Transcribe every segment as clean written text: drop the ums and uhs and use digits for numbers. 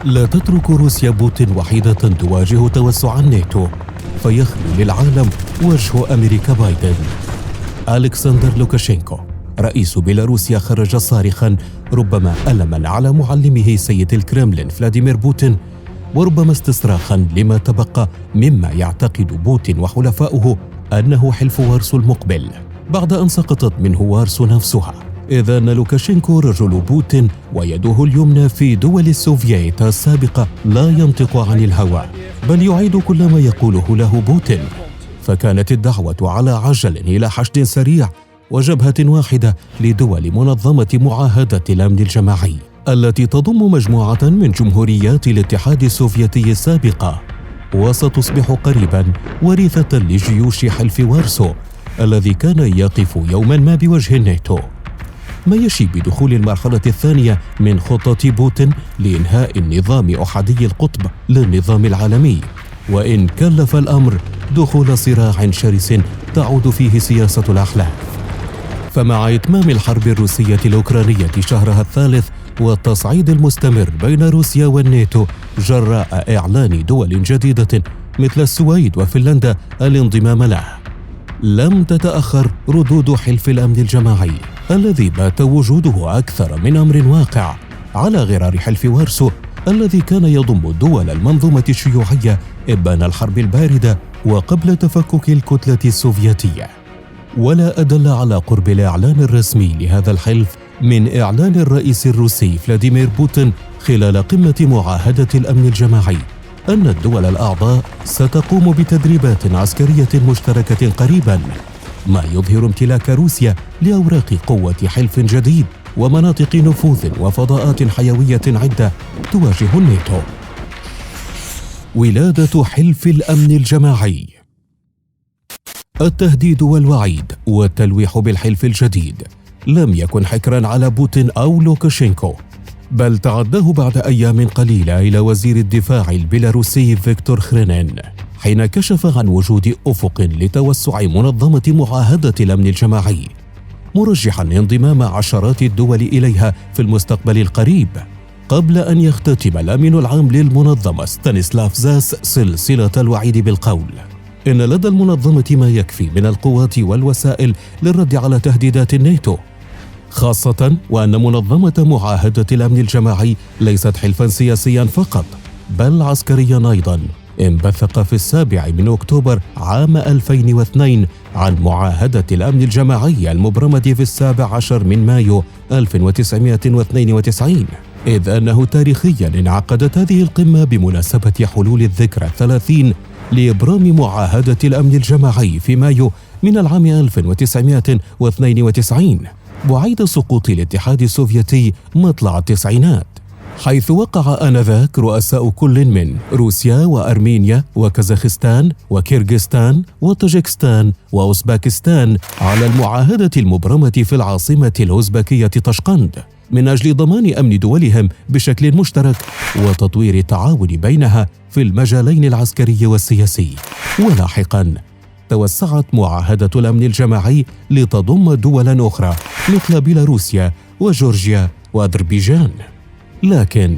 لا تترك روسيا بوتين وحيدة تواجه توسع الناتو، فيخلو للعالم وجه أمريكا بايدن. ألكسندر لوكاشينكو رئيس بيلاروسيا خرج صارخا ربما ألما على معلمه سيد الكرملين فلاديمير بوتين، وربما استصراخا لما تبقى مما يعتقد بوتين وحلفاؤه أنه حلف وارسو المقبل بعد أن سقطت منه وارسو نفسها. إذ أن لوكاشينكو رجل بوتين ويده اليمنى في دول السوفييت السابقة لا ينطق عن الهوى، بل يعيد كل ما يقوله له بوتين. فكانت الدعوة على عجل إلى حشد سريع وجبهة واحدة لدول منظمة معاهدة الأمن الجماعي التي تضم مجموعة من جمهوريات الاتحاد السوفيتي السابقة، وستصبح قريبا وريثة لجيوش حلف وارسو الذي كان يقف يوما ما بوجه الناتو. ما يشي بدخول المرحلة الثانية من خطة بوتين لإنهاء النظام أحادي القطب للنظام العالمي، وإن كلف الأمر دخول صراع شرس تعود فيه سياسة الأحلاف. فمع إتمام الحرب الروسية الأوكرانية شهرها الثالث والتصعيد المستمر بين روسيا والناتو جراء إعلان دول جديدة مثل السويد وفنلندا الانضمام له، لم تتأخر ردود حلف الأمن الجماعي الذي بات وجوده أكثر من أمر واقع على غرار حلف وارسو الذي كان يضم دول المنظومة الشيوعية إبان الحرب الباردة وقبل تفكك الكتلة السوفيتية. ولا أدل على قرب الإعلان الرسمي لهذا الحلف من إعلان الرئيس الروسي فلاديمير بوتين خلال قمة معاهدة الأمن الجماعي أن الدول الأعضاء ستقوم بتدريبات عسكرية مشتركة قريباً، ما يظهر امتلاك روسيا لأوراق قوة حلف جديد ومناطق نفوذ وفضاءات حيوية عدة تواجه الناتو. ولادة حلف الأمن الجماعي. التهديد والوعيد والتلويح بالحلف الجديد لم يكن حكرا على بوتين أو لوكاشينكو، بل تعداه بعد أيام قليلة إلى وزير الدفاع البيلاروسي فيكتور خرينين حين كشف عن وجود أفق لتوسع منظمة معاهدة الأمن الجماعي، مرجحا انضمام عشرات الدول إليها في المستقبل القريب، قبل أن يختتم الأمين العام للمنظمة ستانيسلاف زاس سلسلة الوعيد بالقول إن لدى المنظمة ما يكفي من القوات والوسائل للرد على تهديدات الناتو، خاصة وأن منظمة معاهدة الأمن الجماعي ليست حلفا سياسيا فقط بل عسكريا أيضا، انبثق في 7 أكتوبر عام 2002 عن معاهدة الأمن الجماعي المبرمة في 17 مايو 1992، إذ أنه تاريخيا انعقدت هذه القمة بمناسبة حلول الذكرى 30 لإبرام معاهدة الأمن الجماعي في مايو من العام 1992 بعيد سقوط الاتحاد السوفيتي مطلع التسعينات، حيث وقع آنذاك رؤساء كل من روسيا وأرمينيا وكازاخستان وكيرغستان وطاجكستان وأوزباكستان على المعاهدة المبرمة في العاصمة الأوزبكية طشقند من أجل ضمان أمن دولهم بشكل مشترك وتطوير التعاون بينها في المجالين العسكري والسياسي. ولاحقاً توسعت معاهدة الأمن الجماعي لتضم دولاً أخرى مثل بيلاروسيا وجورجيا وأذربيجان. لكن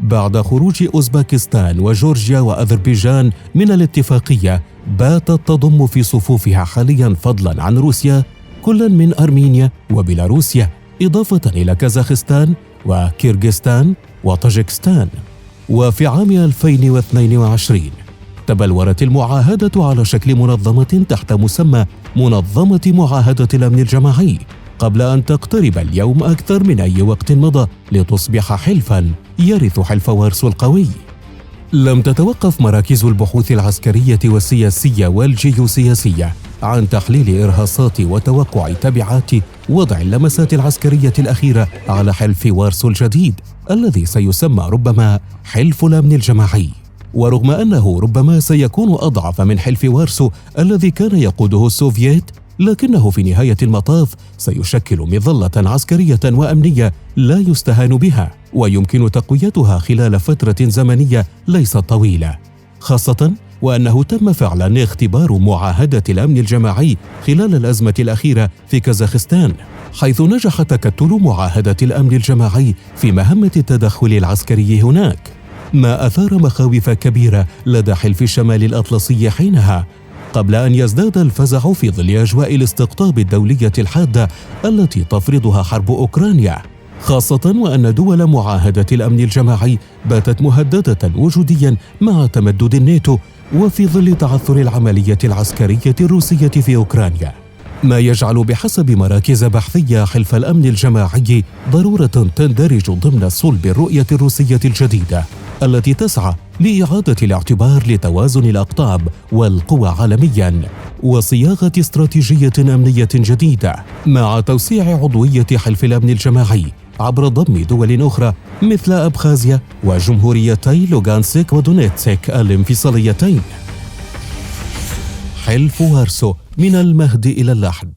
بعد خروج أوزباكستان وجورجيا وأذربيجان من الاتفاقية باتت تضم في صفوفها حالياً فضلاً عن روسيا كل من أرمينيا وبيلاروسيا، إضافة إلى كازاخستان وكيرغستان وطاجكستان. وفي عام 2022 تبلورت المعاهدة على شكل منظمة تحت مسمى منظمة معاهدة الأمن الجماعي، قبل أن تقترب اليوم أكثر من أي وقت مضى لتصبح حلفاً يرث حلف وارسو القوي. لم تتوقف مراكز البحوث العسكرية والسياسية والجيوسياسية عن تحليل إرهاصات وتوقع تبعات وضع اللمسات العسكرية الأخيرة على حلف وارسو الجديد الذي سيسمى ربما حلف الأمن الجماعي. ورغم أنه ربما سيكون أضعف من حلف وارسو الذي كان يقوده السوفييت، لكنه في نهاية المطاف سيشكل مظلة عسكرية وأمنية لا يستهان بها، ويمكن تقويتها خلال فترة زمنية ليست طويلة، خاصة وأنه تم فعلا اختبار معاهدة الأمن الجماعي خلال الأزمة الأخيرة في كازاخستان، حيث نجح تكتل معاهدة الأمن الجماعي في مهمة التدخل العسكري هناك، ما أثار مخاوف كبيرة لدى حلف الشمال الأطلسي حينها، قبل أن يزداد الفزع في ظل أجواء الاستقطاب الدولية الحادة التي تفرضها حرب أوكرانيا، خاصة وأن دول معاهدة الأمن الجماعي باتت مهددة وجوديا مع تمدد الناتو وفي ظل تعثر العملية العسكرية الروسية في أوكرانيا، ما يجعل بحسب مراكز بحثية حلف الأمن الجماعي ضرورة تندرج ضمن صلب الرؤية الروسية الجديدة التي تسعى لإعادة الاعتبار لتوازن الأقطاب والقوى عالمياً وصياغة استراتيجية أمنية جديدة مع توسيع عضوية حلف الأمن الجماعي عبر ضم دول أخرى مثل أبخازيا وجمهوريتي لوغانسك ودونيتسك الانفصاليتين. حلف وارسو من المهد إلى اللحد.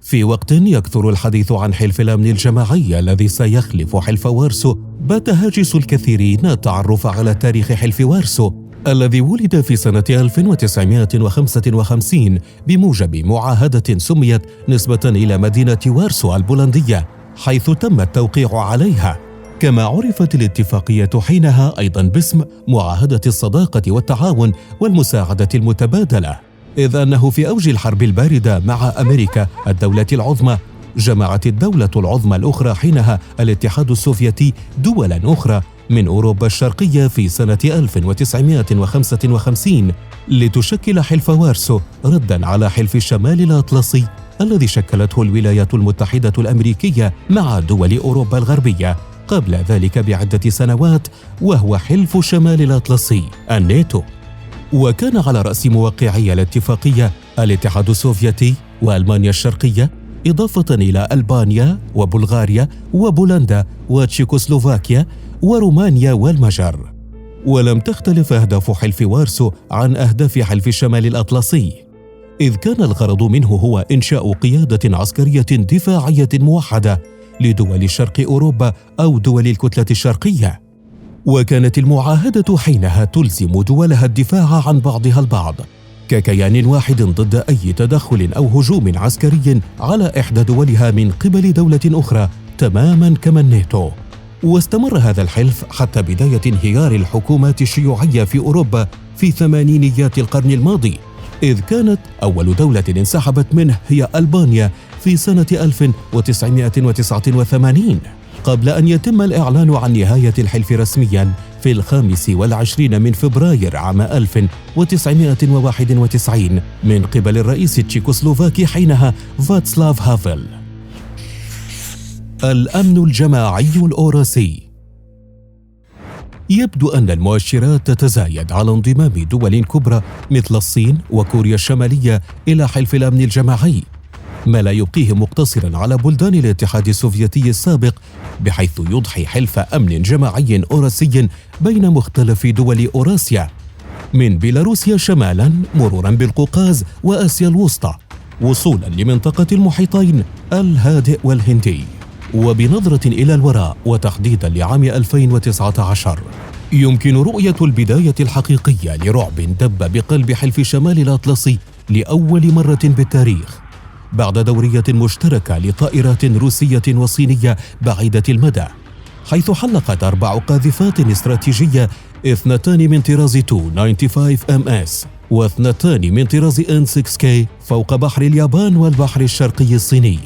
في وقت يكثر الحديث عن حلف الأمن الجماعي الذي سيخلف حلف وارسو، بات هاجس الكثيرين التعرف على تاريخ حلف وارسو الذي ولد في سنة 1955 بموجب معاهدة سميت نسبة إلى مدينة وارسو البولندية، حيث تم التوقيع عليها. كما عرفت الاتفاقية حينها أيضا باسم معاهدة الصداقة والتعاون والمساعدة المتبادلة، إذ أنه في أوج الحرب الباردة مع أمريكا الدولة العظمى، جمعت الدولة العظمى الأخرى حينها الاتحاد السوفيتي دولا أخرى من أوروبا الشرقية في سنة 1955 لتشكل حلف وارسو رداً على حلف الشمال الأطلسي الذي شكلته الولايات المتحدة الأمريكية مع دول أوروبا الغربية قبل ذلك بعدة سنوات، وهو حلف الشمال الأطلسي الناتو. وكان على رأس موقعي الاتفاقية الاتحاد السوفيتي وألمانيا الشرقية، إضافة إلى ألبانيا وبلغاريا وبولندا وتشيكوسلوفاكيا ورومانيا والمجر. ولم تختلف أهداف حلف وارسو عن أهداف حلف الشمال الأطلسي، إذ كان الغرض منه هو إنشاء قيادة عسكرية دفاعية موحدة لدول شرق أوروبا أو دول الكتلة الشرقية. وكانت المعاهدة حينها تلزم دولها الدفاع عن بعضها البعض ككيان واحد ضد أي تدخل أو هجوم عسكري على إحدى دولها من قبل دولة أخرى، تماما كما الناتو. واستمر هذا الحلف حتى بداية انهيار الحكومات الشيوعية في أوروبا في ثمانينيات القرن الماضي، إذ كانت أول دولة انسحبت منه هي ألبانيا في سنة 1989، قبل أن يتم الإعلان عن نهاية الحلف رسمياً في 25 من فبراير عام 1991 من قبل الرئيس التشيكوسلوفاكي حينها فاتسلاف هافل. الأمن الجماعي الأوراسي. يبدو أن المؤشرات تتزايد على انضمام دول كبرى مثل الصين وكوريا الشمالية إلى حلف الأمن الجماعي، ما لا يبقيه مقتصرا على بلدان الاتحاد السوفيتي السابق، بحيث يضحي حلف أمن جماعي أوراسي بين مختلف دول أوراسيا من بيلاروسيا شمالا مرورا بالقوقاز وآسيا الوسطى، وصولا لمنطقة المحيطين الهادئ والهندي. وبنظرة إلى الوراء وتحديدا لعام 2019 يمكن رؤية البداية الحقيقية لرعب دب بقلب حلف شمال الأطلسي لأول مرة بالتاريخ، بعد دورية مشتركة لطائرات روسية وصينية بعيدة المدى، حيث حلقت 4 قاذفات استراتيجية، 2 من طراز 295 MS و2 من طراز N6K فوق بحر اليابان والبحر الشرقي الصيني،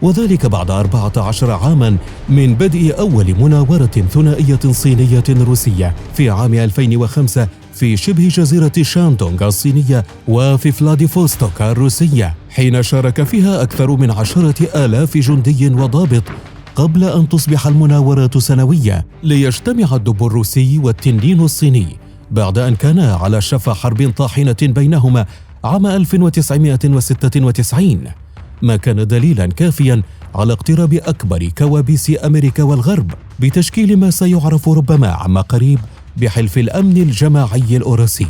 وذلك بعد 14 عاماً من بدء أول مناورة ثنائية صينية روسية في عام 2005 في شبه جزيرة شاندونغ الصينية وفي فلاديفوستوك الروسية، حين شارك فيها أكثر من 10,000 جندي وضابط، قبل أن تصبح المناورات سنوية ليجتمع الدب الروسي والتنين الصيني بعد أن كانا على شفا حرب طاحنة بينهما عام 1996، ما كان دليلاً كافياً على اقتراب أكبر كوابيس أمريكا والغرب بتشكيل ما سيعرف ربما عما قريب بحلف الأمن الجماعي الأوراسي،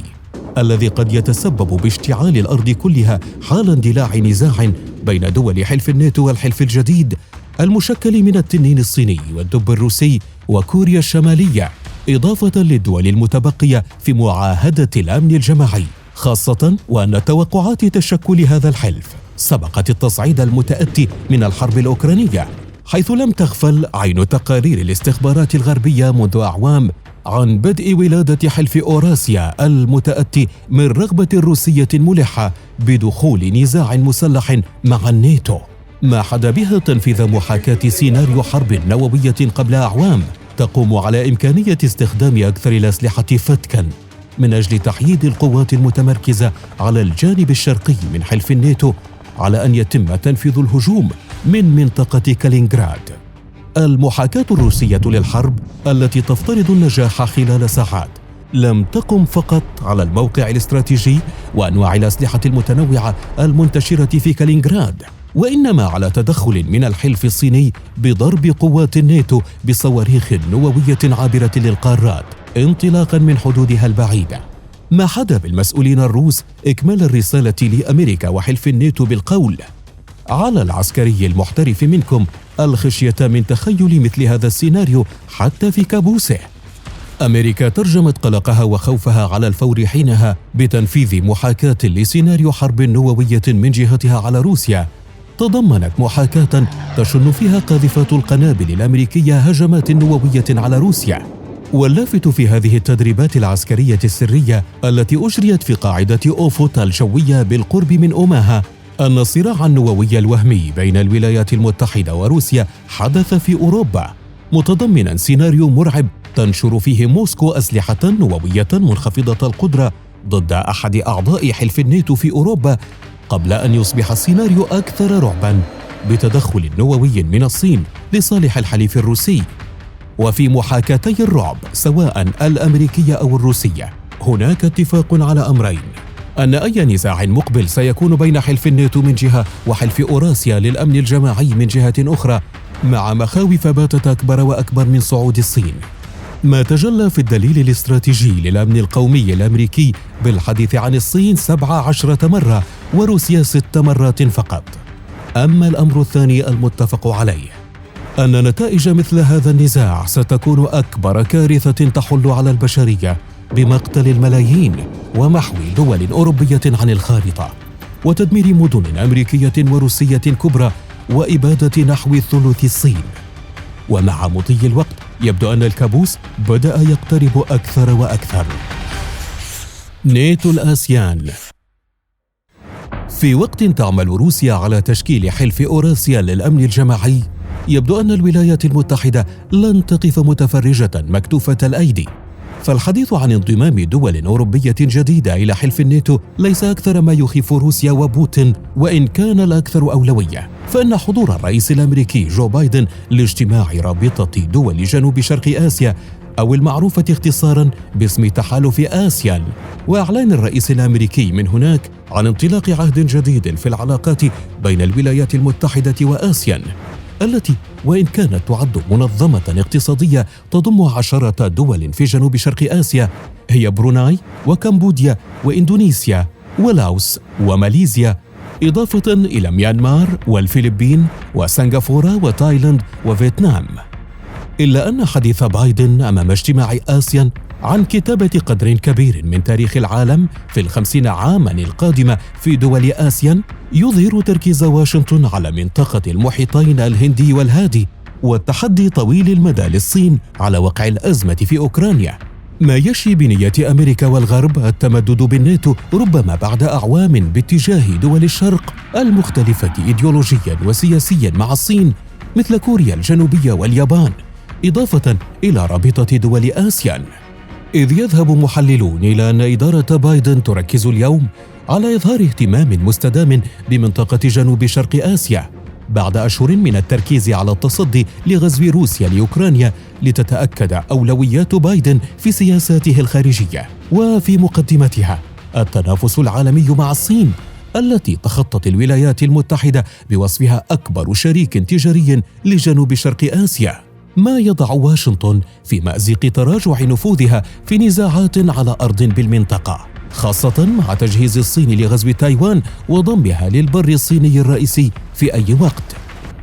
الذي قد يتسبب باشتعال الأرض كلها حال اندلاع نزاع بين دول حلف الناتو والحلف الجديد المشكل من التنين الصيني والدب الروسي وكوريا الشمالية، إضافة للدول المتبقية في معاهدة الأمن الجماعي، خاصة وأن توقعات تشكل هذا الحلف سبقت التصعيد المتأتي من الحرب الأوكرانية، حيث لم تغفل عين تقارير الاستخبارات الغربية منذ أعوام عن بدء ولادة حلف أوراسيا المتأتي من رغبة روسية ملحة بدخول نزاع مسلح مع الناتو، ما حدا بها تنفيذ محاكاة سيناريو حرب نووية قبل أعوام تقوم على إمكانية استخدام أكثر الأسلحة فتكاً من أجل تحييد القوات المتمركزة على الجانب الشرقي من حلف الناتو على أن يتم تنفيذ الهجوم من منطقة كالينغراد. المحاكاة الروسية للحرب التي تفترض النجاح خلال ساعات لم تقم فقط على الموقع الاستراتيجي وأنواع الأسلحة المتنوعة المنتشرة في كالينغراد، وإنما على تدخل من الحلف الصيني بضرب قوات الناتو بصواريخ نووية عابرة للقارات انطلاقا من حدودها البعيدة. ما حدا بالمسؤولين الروس إكمال الرسالة لأمريكا وحلف الناتو بالقول: على العسكري المحترف منكم الخشية من تخيل مثل هذا السيناريو حتى في كابوسه. أمريكا ترجمت قلقها وخوفها على الفور حينها بتنفيذ محاكاة لسيناريو حرب نووية من جهتها على روسيا، تضمنت محاكاة تشن فيها قاذفات القنابل الأمريكية هجمات نووية على روسيا. واللافت في هذه التدريبات العسكرية السرية التي أجريت في قاعدة أوفوت الجوية بالقرب من أوماها أن الصراع النووي الوهمي بين الولايات المتحدة وروسيا حدث في أوروبا، متضمنا سيناريو مرعب تنشر فيه موسكو أسلحة نووية منخفضة القدرة ضد أحد أعضاء حلف الناتو في أوروبا، قبل أن يصبح السيناريو أكثر رعباً بتدخل نووي من الصين لصالح الحليف الروسي. وفي محاكاتي الرعب سواء الأمريكية أو الروسية هناك اتفاق على أمرين: أن أي نزاع مقبل سيكون بين حلف الناتو من جهة وحلف أوراسيا للأمن الجماعي من جهة أخرى، مع مخاوف باتت أكبر وأكبر من صعود الصين، ما تجلى في الدليل الاستراتيجي للأمن القومي الأمريكي بالحديث عن الصين 17 مرة وروسيا 6 مرات فقط. أما الأمر الثاني المتفق عليه أن نتائج مثل هذا النزاع ستكون أكبر كارثة تحل على البشرية بمقتل الملايين ومحو دول أوروبية عن الخارطة وتدمير مدن أمريكية وروسية كبرى وإبادة نحو ثلث الصين. ومع مضي الوقت يبدو أن الكابوس بدأ يقترب أكثر وأكثر. ناتو الآسيان. في وقت تعمل روسيا على تشكيل حلف أوراسيا للأمن الجماعي، يبدو أن الولايات المتحدة لن تقف متفرجة مكتوفة الأيدي، فالحديث عن انضمام دول أوروبية جديدة إلى حلف الناتو ليس أكثر ما يخيف روسيا وبوتين، وإن كان الأكثر أولوية فإن حضور الرئيس الأمريكي جو بايدن لاجتماع رابطة دول جنوب شرق آسيا أو المعروفة اختصاراً باسم تحالف آسيان، وإعلان الرئيس الأمريكي من هناك عن انطلاق عهد جديد في العلاقات بين الولايات المتحدة وآسيان، التي وإن كانت تعد منظمة اقتصادية تضم 10 دول في جنوب شرق آسيا هي بروناي وكمبوديا وإندونيسيا ولاوس وماليزيا، إضافة إلى ميانمار والفلبين وسنغافورة وتايلاند وفيتنام. إلا أن حديث بايدن أمام اجتماع آسيان عن كتابة قدر كبير من تاريخ العالم في 50 عاماً القادمة في دول آسيان يظهر تركيز واشنطن على منطقة المحيطين الهندي والهادي والتحدي طويل المدى للصين على وقع الأزمة في أوكرانيا، ما يشي بنية أمريكا والغرب التمدد بالناتو ربما بعد أعوام باتجاه دول الشرق المختلفة إيديولوجياً وسياسياً مع الصين مثل كوريا الجنوبية واليابان، إضافة إلى رابطة دول آسيان. إذ يذهب محللون إلى أن إدارة بايدن تركز اليوم على إظهار اهتمام مستدام بمنطقة جنوب شرق آسيا بعد أشهر من التركيز على التصدي لغزو روسيا لأوكرانيا، لتتأكد أولويات بايدن في سياساته الخارجية وفي مقدمتها التنافس العالمي مع الصين التي تخطت الولايات المتحدة بوصفها أكبر شريك تجاري لجنوب شرق آسيا، ما يضع واشنطن في مأزق تراجع نفوذها في نزاعات على أرض بالمنطقة، خاصة مع تجهيز الصين لغزو تايوان وضمها للبر الصيني الرئيسي في أي وقت،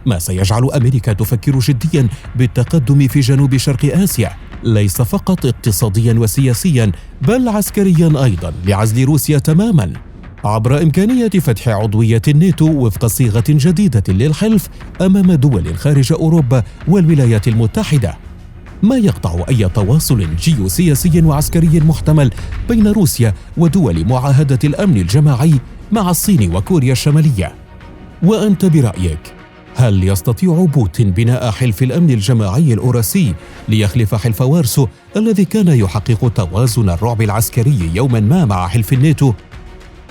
ما سيجعل أمريكا تفكر جدياً بالتقدم في جنوب شرق آسيا، ليس فقط اقتصادياً وسياسياً بل عسكرياً أيضاً لعزل روسيا تماماً. عبر إمكانية فتح عضوية الناتو وفق صيغة جديدة للحلف أمام دول خارج أوروبا والولايات المتحدة، ما يقطع أي تواصل جيوسياسي وعسكري محتمل بين روسيا ودول معاهدة الأمن الجماعي مع الصين وكوريا الشمالية. وأنت برأيك، هل يستطيع بوتين بناء حلف الأمن الجماعي الأوراسي ليخلف حلف وارسو الذي كان يحقق توازن الرعب العسكري يوما ما مع حلف الناتو؟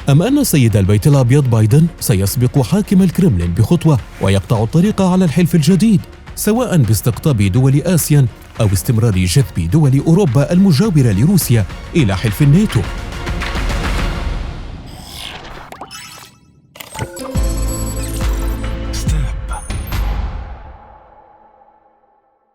أم أن سيد البيت الأبيض بايدن سيسبق حاكم الكرملين بخطوة ويقطع الطريق على الحلف الجديد، سواء باستقطاب دول آسيا أو استمرار جذب دول أوروبا المجاورة لروسيا إلى حلف الناتو؟